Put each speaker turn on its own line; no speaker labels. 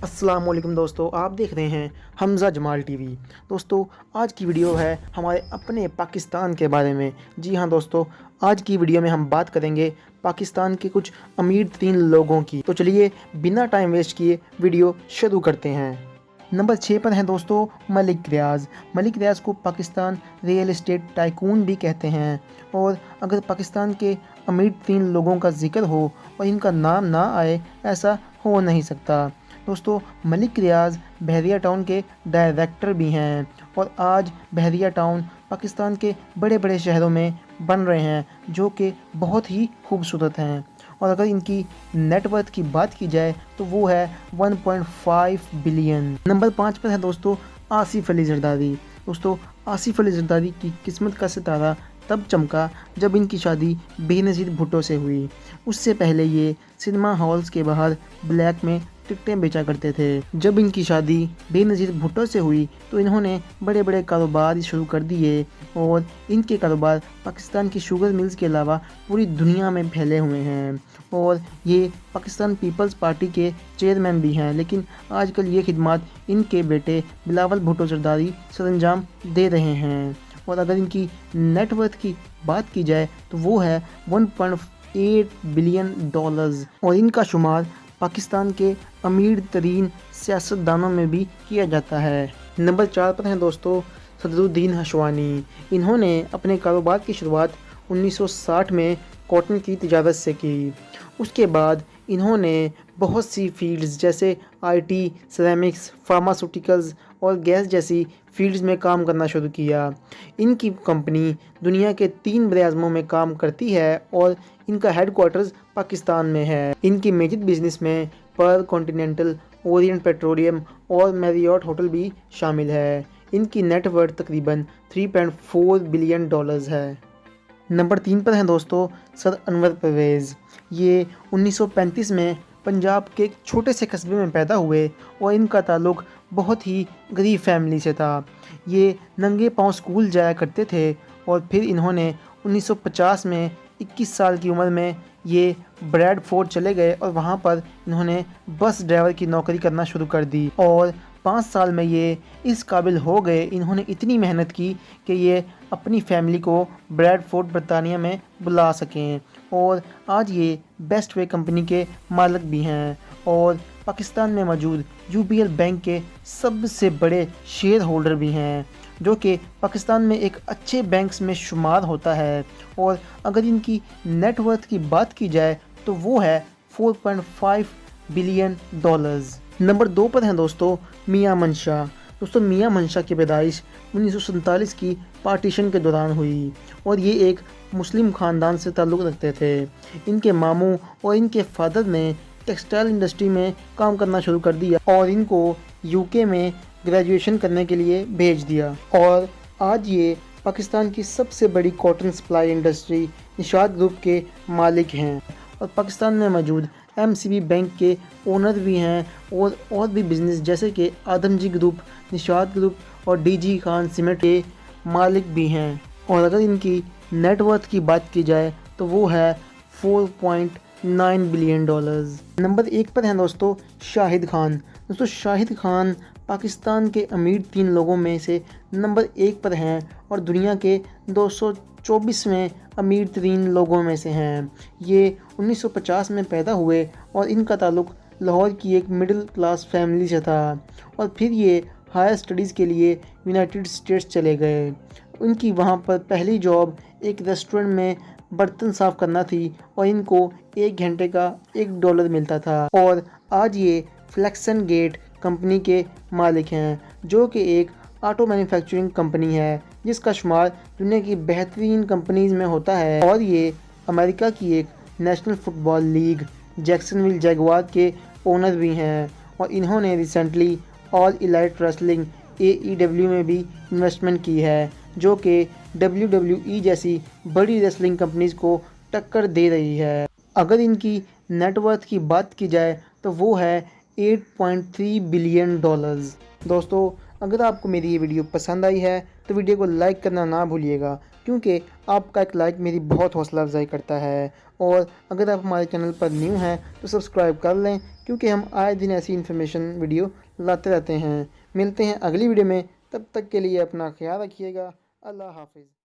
अस्सलाम वालेकुम दोस्तों, आप देख रहे हैं हमज़ा जमाल टीवी। दोस्तों, आज की वीडियो है हमारे अपने पाकिस्तान के बारे में। जी हाँ दोस्तों, आज की वीडियो में हम बात करेंगे पाकिस्तान के कुछ अमीर तरीन लोगों की। तो चलिए बिना टाइम वेस्ट किए वीडियो शुरू करते हैं। नंबर 6 पर हैं दोस्तों मलिक रियाज। मलिक रियाज को पाकिस्तान रियल एस्टेट टाइकून भी कहते हैं। और अगर पाकिस्तान के अमीर तरीन लोगों का जिक्र हो और इनका नाम ना आए, ऐसा हो नहीं सकता। दोस्तों, मलिक रियाज बहरिया टाउन के डायरेक्टर भी हैं और आज बहरिया टाउन पाकिस्तान के बड़े बड़े शहरों में बन रहे हैं, जो कि बहुत ही खूबसूरत हैं। और अगर इनकी नेटवर्थ की बात की जाए तो वो है 1.5 बिलियन। नंबर 5 पर है दोस्तों आसिफ अली जरदारी। दोस्तों, आसिफ अली जरदारी की किस्मत का सितारा तब चमका जब इनकी शादी बेनज़ीर भुट्टो से हुई। उससे पहले ये सिनेमा हॉल्स के बाहर ब्लैक में टिकटें बेचा करते थे। जब इनकी शादी बेनज़ीर भुट्टो से हुई तो इन्होंने बड़े बड़े कारोबार शुरू कर दिए और इनके कारोबार पाकिस्तान की शुगर मिल्स के अलावा पूरी दुनिया में फैले हुए हैं। और ये पाकिस्तान पीपल्स पार्टी के चेयरमैन भी हैं, लेकिन आजकल ये खिदमत इनके बेटे बिलावल भुट्टो जरदारी सरंजाम दे रहे हैं। और अगर इनकी नेटवर्थ की बात की जाए तो वो है 1.8 बिलियन डॉलर्स। और इनका शुमार पाकिस्तान के अमीर तरीन सियासतदानों में भी किया जाता है। नंबर 4 पर हैं दोस्तों सदरुद्दीन हशवानी। इन्होंने अपने कारोबार की शुरुआत 1960 में कॉटन की तिजारत से की। उसके बाद इन्होंने बहुत सी फील्ड्स जैसे आईटी, सिरेमिक्स, फार्मास्यूटिकल्स और गैस जैसी फील्ड्स में काम करना शुरू किया। इनकी कंपनी दुनिया के 3 बड़े आज़मों में काम करती है और इनका हेडक्वार्टर्स पाकिस्तान में है। इनकी मेजर बिजनेस में पर्ल कॉन्टिनेंटल, ओरिएंट पेट्रोलियम और मैरियट होटल भी शामिल है। इनकी नेटवर्थ तकरीबन 3.4 बिलियन डॉलर्स है। नंबर 3 पर हैं दोस्तों सर अनवर परवेज़। ये 1935 में पंजाब के एक छोटे से कस्बे में पैदा हुए और इनका ताल्लुक़ बहुत ही गरीब फैमिली से था। ये नंगे पाँव स्कूल जाया करते थे और फिर इन्होंने 1950 में 21 साल की उम्र में ये ब्रैडफोर्ड चले गए और वहाँ पर इन्होंने बस ड्राइवर की नौकरी करना शुरू कर दी। और 5 साल में ये इस काबिल हो गए, इन्होंने इतनी मेहनत की कि ये अपनी फैमिली को ब्रैडफोर्ड बरतानिया में बुला सकें। और आज ये बेस्ट वे कंपनी के मालिक भी हैं और पाकिस्तान में मौजूद यूबीएल बैंक के सबसे बड़े शेयर होल्डर भी हैं, जो कि पाकिस्तान में एक अच्छे बैंक्स में शुमार होता है। और अगर इनकी नेटवर्थ की बात की जाए तो वो है 4.5 बिलियन डॉलर्स। नंबर 2 पर हैं दोस्तों मियां मनशा। दोस्तों, मियां मनशा की पैदाइश 1947 की पार्टीशन के दौरान हुई और ये एक मुस्लिम ख़ानदान से ताल्लुक़ रखते थे। इनके मामू और इनके फादर ने टेक्सटाइल इंडस्ट्री में काम करना शुरू कर दिया और इनको यूके में ग्रेजुएशन करने के लिए भेज दिया। और आज ये पाकिस्तान की सबसे बड़ी cotton supply industry Nishat group के मालिक हैं और पाकिस्तान में मौजूद एमसीबी बैंक के ओनर भी हैं और भी बिजनेस जैसे कि आदमजी ग्रुप, निशात ग्रुप और डीजी खान सीमेंट के मालिक भी हैं। और अगर इनकी नेटवर्थ की बात की जाए तो वो है 4.9 बिलियन डॉलर्स। नंबर 1 पर हैं दोस्तों शाहिद खान। दोस्तों, शाहिद खान पाकिस्तान के अमीर 3 लोगों में से नंबर 1 पर हैं और दुनिया के 224वें अमीर तरीन लोगों में से हैं। ये 1950 में पैदा हुए और इनका ताल्लुक़ लाहौर की एक मिडिल क्लास फैमिली से था और फिर ये हायर स्टडीज़ के लिए यूनाइटेड स्टेट्स चले गए। उनकी वहाँ पर पहली जॉब एक रेस्टोरेंट में बर्तन साफ़ करना थी और इनको 1 घंटे का $1 मिलता था। और आज ये फ्लेक्सन गेट कंपनी के मालिक हैं, जो कि एक ऑटो मैन्युफैक्चरिंग कंपनी है जिसका शुमार दुनिया की बेहतरीन कंपनीज़ में होता है। और ये अमेरिका की एक national football league Jacksonville Jaguar के ओनर भी हैं और इन्होंने recently all elite wrestling AEW में भी इन्वेस्टमेंट की है, जो कि WWE जैसी बड़ी रेसलिंग कंपनीज़ को टक्कर दे रही है। अगर इनकी नेटवर्थ की बात की जाए तो वो है 8.3 बिलियन डॉलर्स। दोस्तों, अगर आपको मेरी ये वीडियो पसंद आई है तो वीडियो को लाइक करना ना भूलिएगा, کیونکہ آپ کا ایک لائک میری بہت حوصلہ افزائی کرتا ہے۔ اور اگر آپ ہمارے چینل پر نیو ہیں تو سبسکرائب کر لیں، کیونکہ ہم آئے دن ایسی انفارمیشن ویڈیو لاتے رہتے ہیں۔ ملتے ہیں اگلی ویڈیو میں، تب تک کے لیے اپنا خیال رکھیے گا۔ اللہ حافظ۔